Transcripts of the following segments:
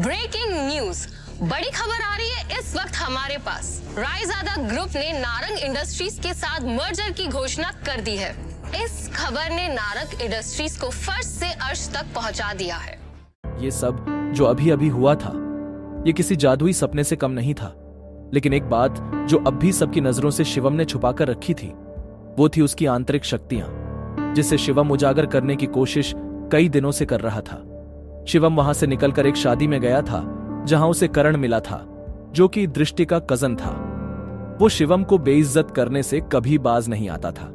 Breaking news, बड़ी खबर आ रही है इस वक्त हमारे पास। रायजादा ग्रुप ने नारंग इंडस्ट्रीज के साथ मर्जर की घोषणा कर दी है। इस खबर ने नारंग इंडस्ट्रीज को फर्श से अर्श तक पहुंचा दिया है। ये सब जो अभी अभी हुआ था, ये किसी जादुई सपने से कम नहीं था। लेकिन एक बात जो अब भी सबकी नजरों से शिवम ने छुपाकर रखी थी, वो थी उसकी आंतरिक शक्तियां, जिसे शिवम उजागर करने की कोशिश कई दिनों से कर रहा था। शिवम वहां से निकलकर एक शादी में गया था जहां उसे करण मिला था, जो कि दृष्टि का कजन था। वो शिवम को बेइज्जत करने से कभी बाज नहीं आता था।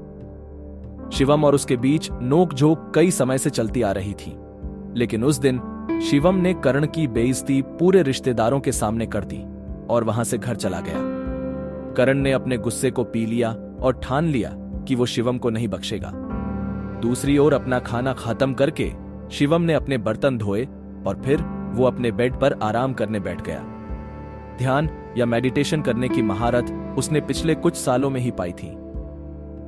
शिवम और उसके बीच नोक-झोंक कई समय से चलती आ रही थी, लेकिन उस दिन शिवम ने करण की बेइज्जती पूरे रिश्तेदारों के सामने कर दी और वहां से घर चला गया। करण ने अपने गुस्से को पी लिया और ठान लिया कि वो शिवम को नहीं बख्शेगा। दूसरी ओर अपना खाना खत्म करके शिवम ने अपने बर्तन धोए और फिर वो अपने बेड पर आराम करने बैठ गया। ध्यान या मेडिटेशन करने की महारत उसने पिछले कुछ सालों में ही पाई थी।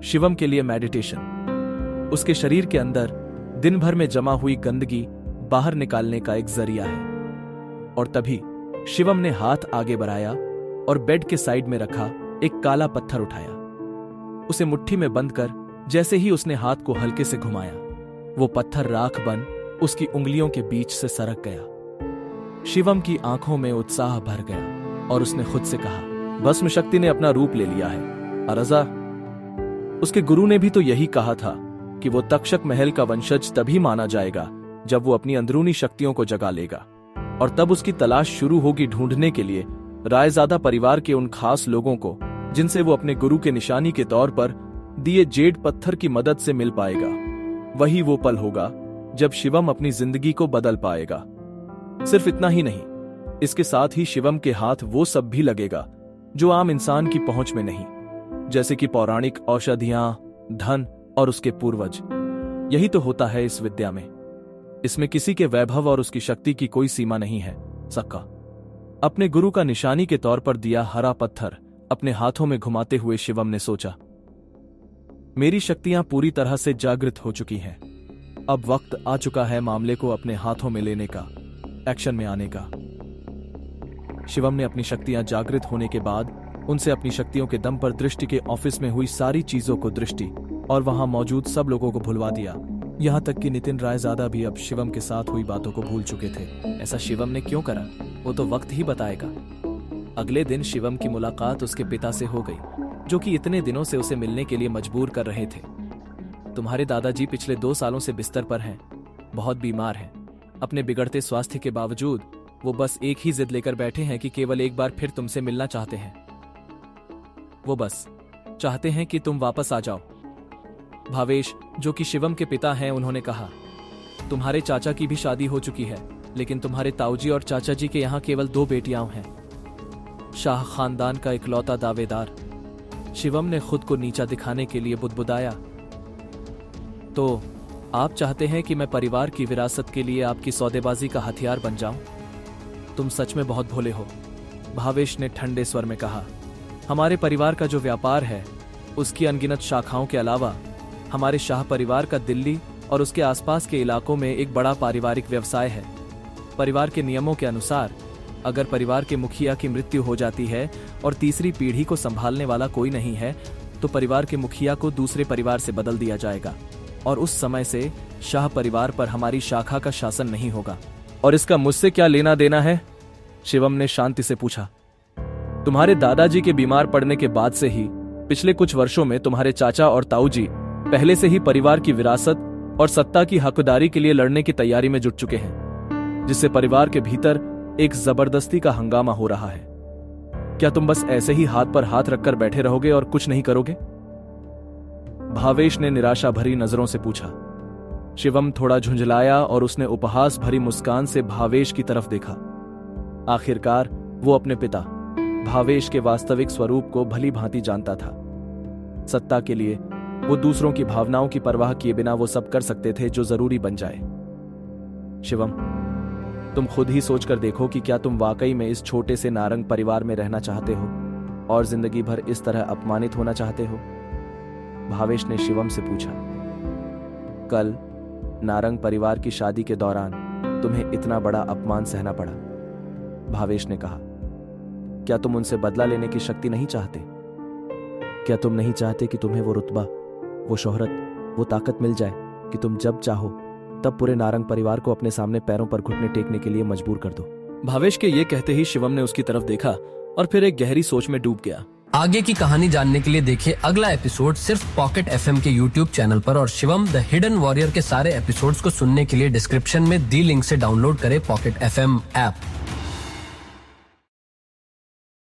शिवम के लिए मेडिटेशन उसके शरीर के अंदर दिन भर में जमा हुई गंदगी बाहर निकालने का एक जरिया है। और तभी शिवम ने हाथ आगे बढ़ाया और बेड के साइड में रखा एक काला पत्थर उठाया। उसे मुट्ठी में बंद कर जैसे ही उसने हाथ को हल्के से घुमाया, वो पत्थर राख बन उसकी उंगलियों के बीच से सरक गया। शिवम की आंखों में उत्साह भर गया और उसने खुद से कहा, भस्म शक्ति ने अपना रूप ले लिया है। अरजा, उसके गुरु ने भी तो यही कहा था कि वो तक्षक महल का वंशज तभी माना जाएगा जब वो अपनी अंदरूनी शक्तियों को जगा लेगा, और तब उसकी तलाश शुरू होगी ढूंढने के लिए रायजादा परिवार के उन खास लोगों को जिनसे वो अपने गुरु के निशानी के तौर पर दिए जेड पत्थर की मदद से मिल पाएगा। वही वो पल होगा जब शिवम अपनी जिंदगी को बदल पाएगा। सिर्फ इतना ही नहीं, इसके साथ ही शिवम के हाथ वो सब भी लगेगा जो आम इंसान की पहुंच में नहीं, जैसे कि पौराणिक औषधियां, धन और उसके पूर्वज। यही तो होता है इस विद्या में। इसमें किसी के वैभव और उसकी शक्ति की कोई सीमा नहीं है। सक्का अपने गुरु का निशानी के तौर पर दिया हरा पत्थर अपने हाथों में घुमाते हुए शिवम ने सोचा, मेरी शक्तियां पूरी तरह से जागृत हो चुकी हैं। अब वक्त आ चुका है मामले को अपने हाथों में लेने का, एक्शन में आने का। शिवम ने अपनी शक्तियां जागृत होने के बाद उनसे अपनी शक्तियों के दम पर दृष्टि के ऑफिस में हुई सारी चीजों को दृष्टि और वहां मौजूद सब लोगों को भुलवा दिया। यहां तक कि नितिन रायजादा भी अब शिवम के साथ हुई बातों को भूल चुके थे। ऐसा शिवम ने क्यों करा, वो तो वक्त ही बताएगा। अगले दिन शिवम की मुलाकात उसके पिता से हो गई, जो कि इतने दिनों से उसे मिलने के लिए मजबूर कर रहे थे। तुम्हारे दादाजी पिछले 2 सालों से बिस्तर पर हैं, बहुत बीमार हैं। अपने बिगड़ते स्वास्थ्य के बावजूद वो बस एक ही जिद लेकर बैठे हैं कि केवल एक बार फिर तुमसे मिलना चाहते हैं। वो बस चाहते हैं कि तुम वापस आ जाओ। भावेश, जो कि शिवम के पिता हैं, उन्होंने कहा, तुम्हारे चाचा की भी शादी हो चुकी है, लेकिन तुम्हारे ताऊजी और चाचा जी के यहाँ केवल 2 बेटियां हैं। शाह खानदान का इकलौता दावेदार। शिवम ने खुद को नीचा दिखाने के लिए बुदबुदाया, तो आप चाहते हैं कि मैं परिवार की विरासत के लिए आपकी सौदेबाजी का हथियार बन जाऊं? तुम सच में बहुत भोले हो, भावेश ने ठंडे स्वर में कहा। हमारे परिवार का जो व्यापार है, उसकी अनगिनत शाखाओं के अलावा हमारे शाह परिवार का दिल्ली और उसके आसपास के इलाकों में एक बड़ा पारिवारिक व्यवसाय है। परिवार के नियमों के अनुसार अगर परिवार के मुखिया की मृत्यु हो जाती है और तीसरी पीढ़ी को संभालने वाला कोई नहीं है, तो परिवार के मुखिया को दूसरे परिवार से बदल दिया जाएगा और उस समय से शाह परिवार पर हमारी शाखा का शासन नहीं होगा। और इसका मुझसे क्या लेना देना है? शिवम ने शांति से पूछा। तुम्हारे दादाजी के बीमार पड़ने के बाद से ही पिछले कुछ वर्षों में तुम्हारे चाचा और ताऊजी पहले से ही परिवार की विरासत और सत्ता की हकदारी के लिए लड़ने की तैयारी में जुट चुके हैं, जिससे परिवार के भीतर एक जबरदस्ती का हंगामा हो रहा है। क्या तुम बस ऐसे ही हाथ पर हाथ रखकर बैठे रहोगे और कुछ नहीं करोगे? भावेश ने निराशा भरी नजरों से पूछा। शिवम थोड़ा झुंझलाया और उसने उपहास भरी मुस्कान से भावेश की तरफ देखा। आखिरकार वो अपने पिता भावेश के वास्तविक स्वरूप को भली भांति जानता था। सत्ता के लिए वो दूसरों की भावनाओं की परवाह किए बिना वो सब कर सकते थे जो जरूरी बन जाए। शिवम, तुम खुद ही सोचकर देखो कि क्या तुम वाकई में इस छोटे से नारंग परिवार में रहना चाहते हो और जिंदगी भर इस तरह अपमानित होना चाहते हो? भावेश ने शिवम से पूछा। कल नारंग परिवार की शादी के दौरान तुम्हें इतना बड़ा अपमान सहना पड़ा। भावेश ने कहा। क्या तुम उनसे बदला लेने की शक्ति नहीं चाहते? क्या तुम नहीं चाहते कि तुम्हें वो रुतबा, वो शोहरत, वो ताकत मिल जाए कि तुम जब चाहो तब पूरे नारंग परिवार को अपने सामने पैरों पर घुटने टेकने के लिए मजबूर कर दो? भावेश के ये कहते ही शिवम ने उसकी तरफ देखा और फिर एक गहरी सोच में डूब गया। आगे की कहानी जानने के लिए देखिए अगला एपिसोड सिर्फ पॉकेट एफएम के यूट्यूब चैनल पर, और शिवम द हिडन वॉरियर के सारे एपिसोड्स को सुनने के लिए डिस्क्रिप्शन में दी लिंक से डाउनलोड करें पॉकेट एफएम ऐप।